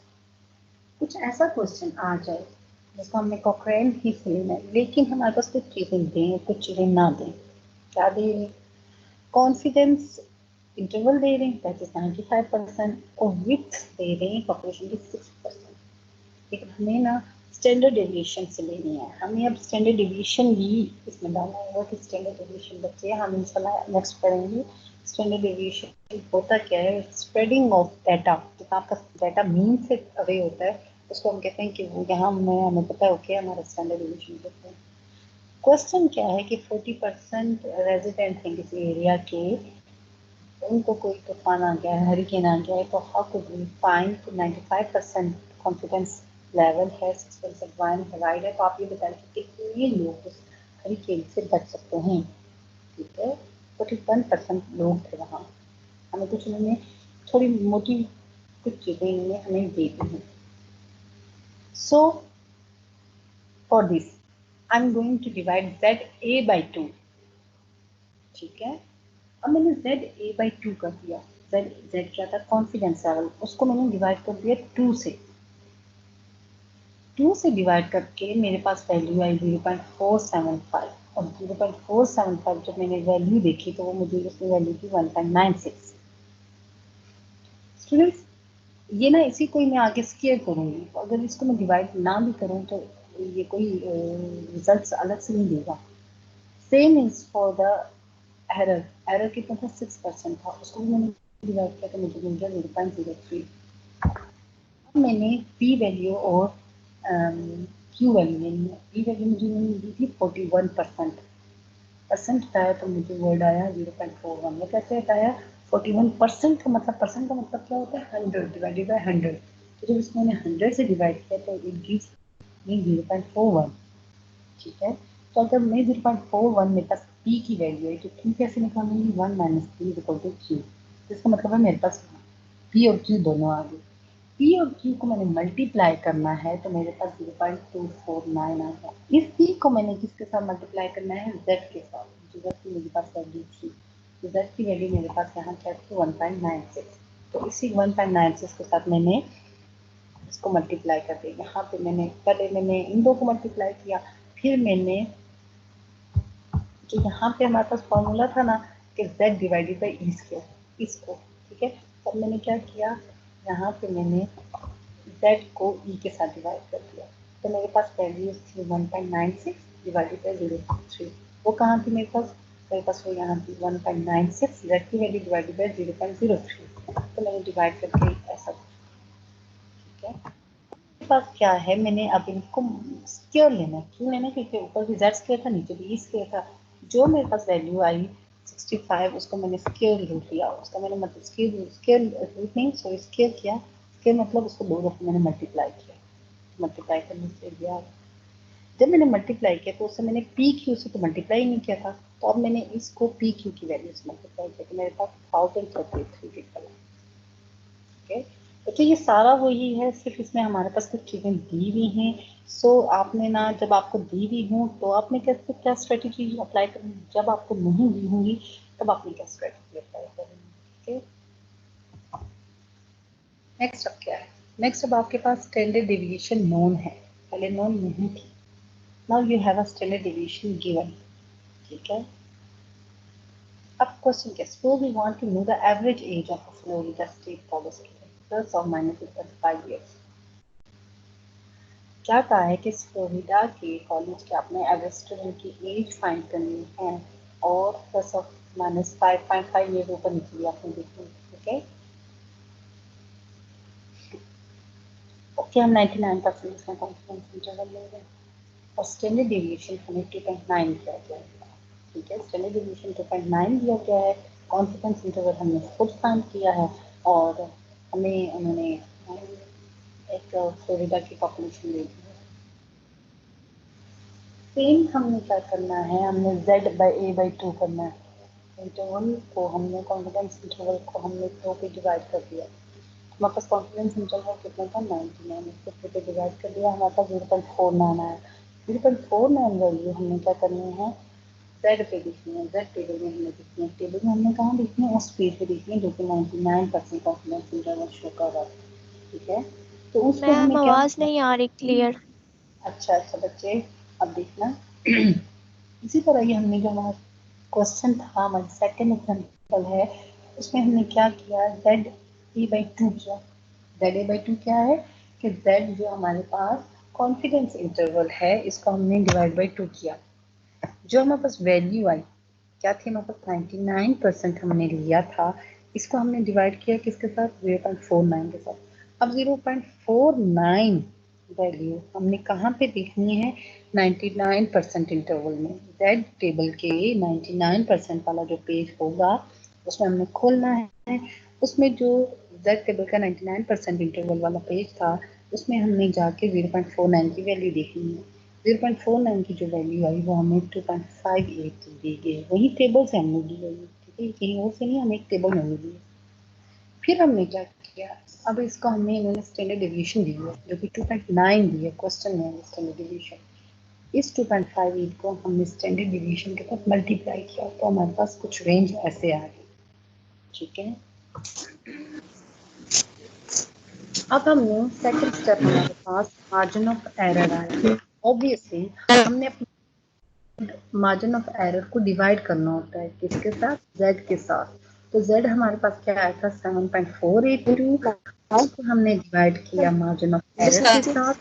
कुछ ऐसा क्वेश्चन आ जाए जिसको हमने कॉकरेन ही से लेना है, लेकिन हमारे पास कुछ चीजें दें और कुछ चीजें ना दें। क्या दे रहे, कॉन्फिडेंस इंटरवल दे रहे हैं दैट इज 95% और विड्थ दे रहे हैं पॉपुलेशन की 6%, लेकिन हमें ना स्टैंडर्ड डेविएशन से लेनी है। हमें अब स्टैंडर्ड डेविएशन भी इसमें डालना होगा कि स्टैंडर्ड डेविएशन बच्चे हम इंशाल्लाह नेक्स्ट पढ़ेंगे। स्टैंडर्ड डेविएशन होता क्या है, स्प्रेडिंग ऑफ डाटा, तो आपका डाटा मीन से अवे होता है, उसको हम कहते हैं कि वो यहाँ में हमें पता है ओके हमारा स्टैंडर्ड डेविएशन कहते हैं। क्वेश्चन क्या है कि 40% रेजिडेंट हैं किसी एरिया के, उनको कोई तूफान आ गया है, हरिकेन आ गया है, तो how could we find 95% confidence level है, 6% वाइन डिवाइड है, तो आप ये बताएं कि कितने लोग उस हरिकेन से बच सकते हैं, ठीक है। 41% लोग थे वहाँ, हमें कुछ उन्होंने थोड़ी मोटी कुछ चीज़ें इन्होंने हमें दे दी हैं। So for this I am going to divide ZA/2, ठीक है। अब मैंने ZA/2 कर दिया, Z क्या था, कॉन्फिडेंस लेवल, उसको मैंने डिवाइड कर दिया 2 से। 2 से डिवाइड करके मेरे पास वैल्यू आई 0.475, और 0.475 जब मैंने वैल्यू देखी तो वो मुझे उसकी वैल्यू थी 1.96। स्टूडेंट्स, ये ना इसी को मैं आगे स्केयर करूंगी, तो अगर इसको मैं डिवाइड ना भी करूं तो ये कोई रिजल्ट्स अलग से नहीं देगा। Same is for the error. Error कितना था, 6% था, उसको भी मैंने डिवाइड किया तो मुझे मिल गया 0.03। अब मैंने पी वैल्यू और क्यू वैल्यू लेनी है। पी वैल्यू मुझे मिली थी 41%। परसेंट हटाया तो मुझे वर्ड आया 0.41। ये कैसे हटाया, 41% का मतलब, परसेंट का मतलब क्या होता है, 100 डिवाइडेड बाय 100। तो जब इसको मैंने 100 से डिवाइड किया तो इट गिव्स मी 0.41, ठीक है। तो अगर मैं 0.41 मेरे पास पी की वैल्यू है तो क्यू कैसे निकालूंगी, 1 minus P equal to Q. इसका मतलब है मेरे पास पी और क्यू दोनों आ गए। पी और क्यू को मैंने मल्टीप्लाई करना है तो मेरे पास 0.249 आ गया। इस पी को मैंने किसके साथ मल्टीप्लाई करना है, जेड के साथ, जो जेड की मेरे पास वैल्यू थी। तो जेड की वैल्यू मेरे पास यहाँ क्या थी, 1.96। तो इसी 1.96 के साथ मैंने इसको मल्टीप्लाई कर दिया। यहाँ पे मैंने पहले मैंने इन दो को मल्टीप्लाई किया, फिर मैंने जो यहाँ पे हमारे पास फॉर्मूला था ना कि z divided by E square, इसको, ठीक है। तब मैंने क्या किया, यहाँ पे मैंने z को e के साथ डिवाइड कर दिया, तो मेरे पास वैल्यू थी 1.96 डिवाइडेड बाई 0.3। वो कहाँ थी मेरे पास वो यहाँ थी 1.96, z की वैल्यू डिवाइडेड बाई 0.03। तो मैंने डिवाइड करके ऐसा, ठीक है। पास क्या है, मैंने अब इनको स्क्वायर लेना है। क्यों लेना है, क्योंकि ऊपर भी जेड स्क्वायर था, नीचे भी ई स्क्वायर था। जो मेरे पास वैल्यू आई 65, उसको मैंने स्क्वायर रूट लिया। उसका मैंने मतलब स्क्वायर रूट नहीं, सॉरी स्क्वायर किया। स्क्वायर मतलब उसको दो दफे मैंने मल्टीप्लाई किया। मल्टीप्लाई करने से दिया, जब मैंने मल्टीप्लाई किया तो उससे मैंने पी क्यू से तो मल्टीप्लाई नहीं किया था, तो अब मैंने इसको पी क्यू की वैल्यू से मल्टीप्लाई किया तो मेरे पास 1033 निकला। ओके, तो ये सारा वही है, सिर्फ इसमें हमारे पास कुछ चीज़ें दी हुई हैं। सो आपने ना, जब आपको दी हुई हूँ तो आपने कैसे क्या स्ट्रेटेजी अप्लाई करनी, जब आपको नहीं दी होंगी तब आपने क्या स्ट्रेटेजी अप्लाई करनी। ओके, नेक्स्ट अब क्या है, नेक्स्ट अब आपके पास स्टैंडर्ड डेविएशन नोन है, पहले नोन नहीं थी। Now you have a standard deviation given, ठीक है। अब क्वेश्चन क्या, so we want to know the average age of a Florida state college student plus और माइनस 5 इयर्स। क्या कहा है कि फ्लोरिडा के कॉलेज के अपने एवरेज स्टूडेंट की एज फाइंड करनी है और प्लस ऑफ माइनस 5.5 ईयर ऊपर नीचे आपने देखनी, ठीक है। ओके, हम 99% इसमें कॉन्फिडेंस इंटरवल ले रहे हैं और स्टैंडर्ड डेविएशन हमें 2.9 दिया गया है, ठीक है। स्टैंडर्ड डेविएशन 2.9 दिया गया है, कॉन्फिडेंस इंटरवल हमने खुद फाइंड किया है और हमें उन्होंने एक फ्लोरिडा की पॉपुलेशन दे दी है। सेम हमने क्या करना है, हमने Z/A/2 करना है। इंटरवल को हमने, कॉन्फिडेंस इंटरवल को हमने 2 पे डिवाइड कर दिया। हमारे पास कॉन्फिडेंस इंटरवल कितना था, 99, इसको 2 पे डिवाइड कर दिया, हमारे पास 0.49 आया। 0.49 वैल्यू हमने क्या करनी है, Z पे देखनी है, Z टेबल में हमने देखनी है। टेबल में हमने कहाँ देखनी है, उस पेज पे देखनी है जो कि 99% कॉन्फिडेंस इंटरवल शो कर रहा है, ठीक है। तो उस पे मैम हमें क्या, आवाज नहीं आ रही क्लियर। अच्छा अच्छा बच्चे, अब देखना इसी तरह ये हमने जो हमारा क्वेश्चन था, हमारा सेकंड एग्जाम्पल है, उसमें हमने क्या किया, Z/A/2 किया। Z/A/2 क्या है कि Z जो हमारे पास कॉन्फिडेंस इंटरवल है, इसको हमने डिवाइड बाई 2 किया। जो हमारे पास वैल्यू आई क्या थी, हमारे पास 99% हमने लिया था, इसको हमने डिवाइड किया किसके साथ, 0.49 के साथ। अब 0.49 वैल्यू हमने कहाँ पे देखनी है, 99% इंटरवल में। Z टेबल के 99% वाला जो पेज होगा उसमें हमने खोलना है। उसमें जो Z टेबल का 99% इंटरवल वाला पेज था, उसमें हमने जाके 0.49 की वैल्यू देखनी है। 0.49 की जो वैल्यू आई वो हमें 2.58 दी गई, वही टेबल से हमने दी गई, ठीक है, कहीं और से नहीं, हमें एक टेबल में दी। फिर हमने क्या किया, अब इसको हमने इन्होंने स्टैंडर्ड डेविएशन दी है जो कि 2.9 दी है क्वेश्चन में, स्टैंडर्ड डेविएशन इस 2.58 को हमने स्टैंडर्ड डिवीजन के साथ मल्टीप्लाई किया तो हमारे पास कुछ रेंज ऐसे आ गई। ठीक है, अब हमने सेकंड स्टेप हमारे पास मार्जिन ऑफ एरर आया। ऑब्वियसली हमने अपने मार्जिन ऑफ एरर को डिवाइड करना होता है किसके साथ, z के साथ। तो z हमारे पास क्या आया था 7.482, उसको हमने डिवाइड किया मार्जिन ऑफ एरर के साथ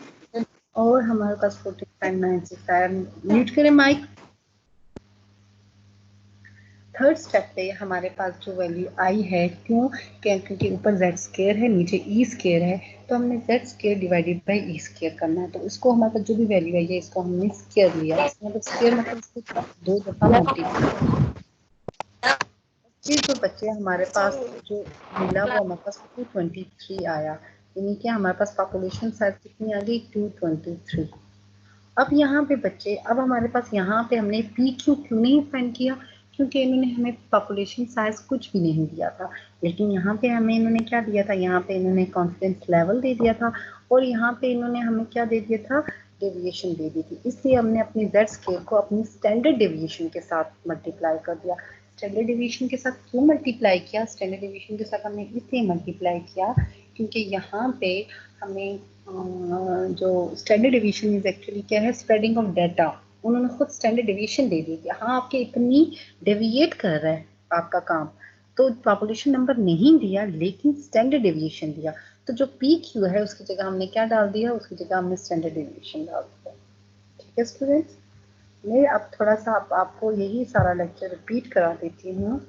और हमारे पास 14.96 आया। म्यूट करें माइक। थर्ड स्टेप पे हमारे पास जो वैल्यू आई है, क्योंकि ऊपर z स्क्वायर है नीचे e स्क्वायर है, तो हमने z square divided by e square करना है। तो इसको हमारे पास जो भी वैल्यू आई है इसको हमने स्क्वायर लिया, मतलब स्क्वायर मतलब इसको 2 दफा मल्टीप्लाई। फिर जो बच्चे हमारे पास जो मिला वो हमारे पास 223 आया, यानी कि हमारे पास पॉपुलेशन साइज कितनी आ गई 223। अब यहाँ पे बच्चे, अब हमारे पास यहाँ पे हमने पी क्यू क्यों नहीं फाइंड किया, क्योंकि इन्होंने हमें पॉपुलेशन साइज कुछ भी नहीं दिया था। लेकिन यहाँ पे हमें इन्होंने क्या दिया था, यहाँ पे इन्होंने कॉन्फिडेंस लेवल दे दिया था और यहाँ पे इन्होंने हमें क्या दे दिया था, डेविएशन दे दी थी। इसलिए हमने अपनी जेड स्केल को अपनी स्टैंडर्ड डेविएशन के साथ मल्टीप्लाई कर दिया। स्टैंडर्ड डेविएशन के साथ क्यों मल्टीप्लाई किया, स्टैंडर्ड डेविएशन के साथ हमने इसलिए मल्टीप्लाई किया क्योंकि यहाँ पे हमें जो स्टैंडर्ड डेविएशन इज एक्चुअली क्या है, स्प्रेडिंग ऑफ डाटा। उन्होंने खुद स्टैंडर्ड डेविएशन दे दी थी, हाँ आपके इतनी डेविएट कर रहा है आपका काम, तो पॉपुलेशन नंबर नहीं दिया लेकिन स्टैंडर्ड डेविएशन दिया। तो जो पी क्यू है उसकी जगह हमने क्या डाल दिया, उसकी जगह हमने स्टैंडर्ड डेविएशन डाल दिया। ठीक है स्टूडेंट्स, मैं अब थोड़ा सा आपको यही सारा लेक्चर रिपीट करा देती हूँ।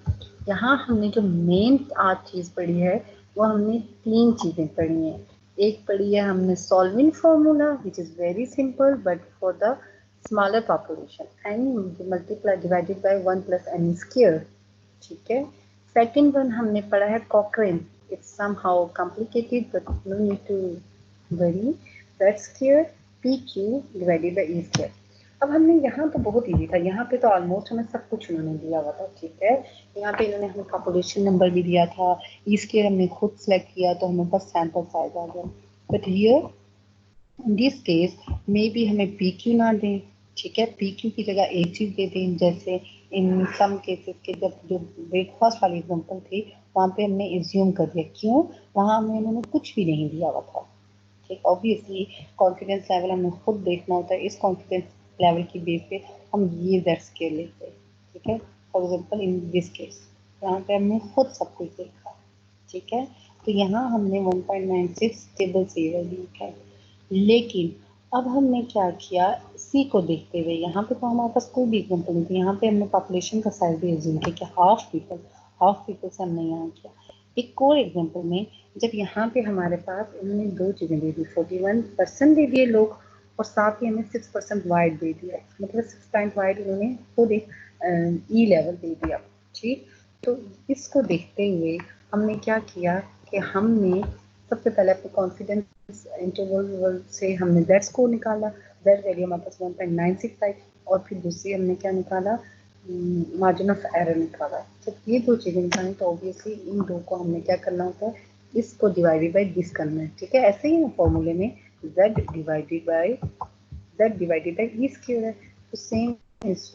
यहाँ हमने जो मेन आज चीज़ पढ़ी है वो हमने 3 चीज़ें पढ़ी हैं। एक पढ़ी है हमने solving formula which is very simple but for the smaller population N multiply divided by 1 प्लस एन स्क्वायर। ठीक है, सेकेंड वन हमने पढ़ा है Cochran, it's somehow complicated but no need to worry, that square P Q divided by E square. अब हमने यहाँ तो बहुत इजी था, यहाँ पे तो ऑलमोस्ट हमें सब कुछ उन्होंने दिया हुआ था। ठीक है, यहाँ पे इन्होंने हमें पॉपुलेशन नंबर भी दिया था, इसके हमने खुद सेलेक्ट किया तो हमें बस सैंपल साइज आ गया। But here in this case may be हमें पी क्यू ना दें। ठीक है, पी क्यू की जगह एक चीज दे दें, जैसे इन सम केसेस के जब जो ब्रेकफास्ट वाली एग्जाम्पल थी वहाँ पे हमने एज्यूम कर दिया, क्यों, वहाँ हमें उन्होंने कुछ भी नहीं दिया हुआ था। ठीक, ऑब्वियसली कॉन्फिडेंस लेवल हमें खुद देखना होता है, इस कॉन्फिडेंस लेवल की बेस पे हम ये दैट स्केल लेते हैं। ठीक है, for example in this case यहाँ पे हमने खुद सब कुछ देखा। ठीक है, तो यहाँ हमने 1.96 टेबल से लिखा है, लेकिन अब हमने क्या किया, सी को देखते हुए यहाँ पे तो हमारे पास कोई भी एग्जाम्पल नहीं थी, यहाँ पे हमने पॉपुलेशन का साइज भी एज्यूम किया कि हाफ पीपल से हमने यहाँ किया। एक और एग्जाम्पल में जब यहाँ पे हमारे पास उन्होंने 2 चीज़ें दे दी, 41% दे दिए लोग और साथ ही हमें 6% वाइड दे दिया, मतलब 6 पॉइंट वाइड उन्होंने खुद एक ई लेवल दे दिया। ठीक, तो इसको देखते हुए हमने क्या किया कि हमने सबसे पहले अपने कॉन्फिडेंस इंटरवल से हमने जेड स्कोर निकाला, जेड वैल्यू हमारे पास 1.96 आई और फिर दूसरी हमने क्या निकाला, मार्जिन ऑफ एरर निकाला। जब ये 2 चीज़ें निकालें तो ऑब्वियसली इन दो को हमने क्या करना होता है, इसको डिवाइडेड बाय दिस करना है। ठीक है, ऐसे ही ना फॉर्मूले में z divided by E square है, तो सेम इज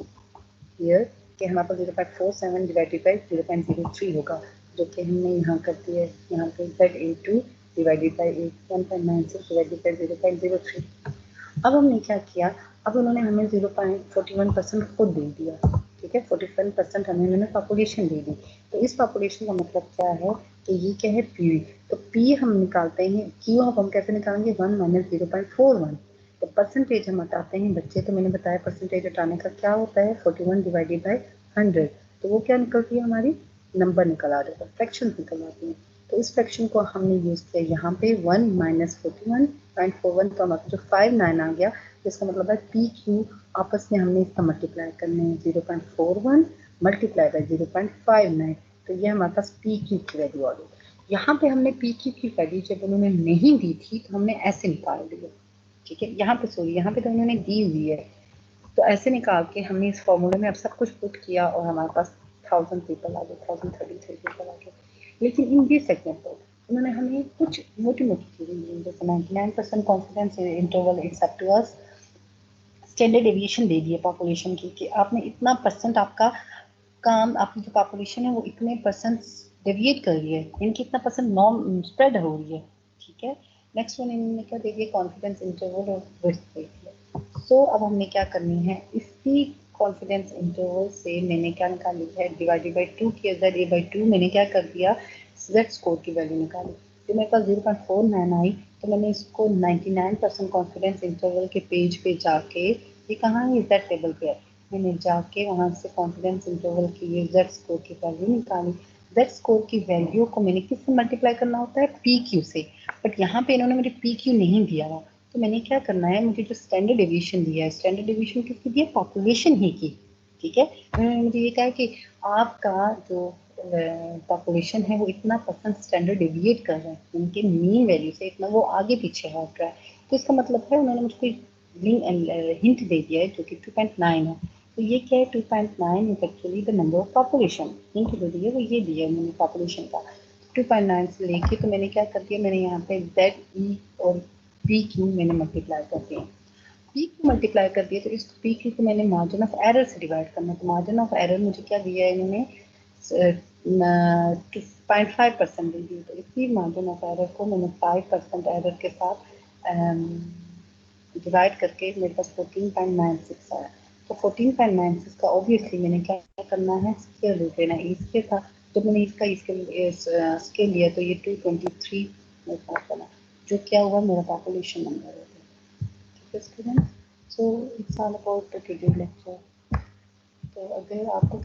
हियर कि हमारे पास 0.47 डिवाइडेड बाय 0.03 होगा, जो कि हमने यहाँ कर दिया है, यहाँ पे z into divided by 1.96 divided by 0.03। अब हमने क्या किया, अब उन्होंने हमें 0.41% खुद दे दिया। ठीक है, 41% हमें उन्होंने पॉपुलेशन दे दी, तो इस पॉपुलेशन का मतलब क्या है कि ये क्या है पी, तो पी हम निकालते हैं, क्यू हम कैसे निकालेंगे 1 माइनस 0.41, तो परसेंटेज हम हटाते हैं बच्चे, तो मैंने बताया परसेंटेज हटाने का क्या होता है 41 डिवाइडेड बाई 100, तो वो क्या निकलती है हमारी नंबर निकल आ जाता है, फ्रैक्शन निकल आती है। तो इस फ्रैक्शन को हमने यूज किया यहाँ पे 1 माइनस 41.41, तो हमारा जो 59 आ गया, इसका मतलब है पी क्यू आपस में हमने इसका मल्टीप्लाई करने हैं 0.41 मल्टीप्लाई बाय 0.59, तो ये हमारे पास पी क्यू की वैल्यू आ गई। यहाँ पे हमने पी क्यू की वैल्यू जब उन्होंने नहीं दी थी तो हमने ऐसे निकाल दिया। ठीक है, यहाँ पे सॉरी, यहाँ पे तो उन्होंने दी हुई है, तो ऐसे निकाल के हमने इस फॉर्मूले में अब सब कुछ पुट किया और हमारे पास 1000 पीपल आ गए, 1033 पीपल आ गए। लेकिन इन दिस एग्जाम्पल उन्होंने हमें कुछ मोटी मोटी चीजें दी, जैसे 99% confidence interval it's up to us, standard deviation दे दी है पॉपुलेशन की कि आपने इतना परसेंट आपका काम, आपकी जो पॉपुलेशन है वो इतने परसेंट डेविएट कर रही है, इनकी इतना परसेंट नॉर्म स्प्रेड हो रही है, ठीक है। नेक्स्ट वन इन्होंने क्या दे दिया, कॉन्फिडेंस इंटरवल और विड्थ दे दिया। सो अब हमने क्या करनी है, इसी कॉन्फिडेंस इंटरवल से मैंने क्या निकाली है, डिवाइडेड बाई 2 किया, Z/2 मैंने क्या कर दिया, Z स्कोर की वैल्यू निकाली। तो मेरे पास 0.49 आई, तो मैंने इसको 99% कॉन्फिडेंस इंटरवल के पेज पे जाके, ये कहाँ है, Z टेबल पे है, मैंने जाके वहाँ से कॉन्फिडेंस इंटरवल की ये Z स्कोर की वैल्यू निकाली। Z स्कोर की वैल्यू को मैंने किससे मल्टीप्लाई करना होता है, PQ से, बट यहाँ पे इन्होंने मुझे PQ नहीं दिया हुआ, तो मैंने क्या करना है, मुझे जो स्टैंडर्ड डेविएशन दिया है, स्टैंडर्ड डेविएशन किसकी दी है, पॉपुलेशन ही की, ठीक है। उन्होंने मुझे ये कहा है कि आपका जो पॉपुलेशन है वो इतना परसेंट स्टैंडर्ड डेविएट कर रहा है, उनके मीन वैल्यू से इतना वो आगे पीछे हट रहा है, तो इसका मतलब है उन्होंने मुझको हिंट दे दिया है जो कि 2.9 है। तो ये क्या है, 2.9 is actually the number of population, hint जो दी है वो ये दिया है मैंने पॉपुलेशन का। 2.9 से लेके तो मैंने क्या कर दिया, मैंने यहाँ पे ZE और PQ मैंने मल्टीप्लाई कर दिया, PQ मल्टीप्लाई कर दिया, तो इस PQ को मैंने मार्जिन ऑफ एरर से डिवाइड करना, तो मार्जिन ऑफ एरर मुझे क्या दिया है इन्होंने, 2.5% दे दी, तो इसी मार्जिन ऑफ एरर को मैंने 5% एरर के साथ डिवाइड करके मेरे पास 14.96 आया। तो 14.96 का ऑब्वियसली मैंने क्या करना है, स्केयर रूट लेना है, इसके था, जब मैंने इसका इसके लिया तो ये 223 मेरे पास बना, जो क्या हुआ, मेरा पॉपुलेशन नंबर हो गया, ठीक है student. So it's all about today lecture. तो अगर आपको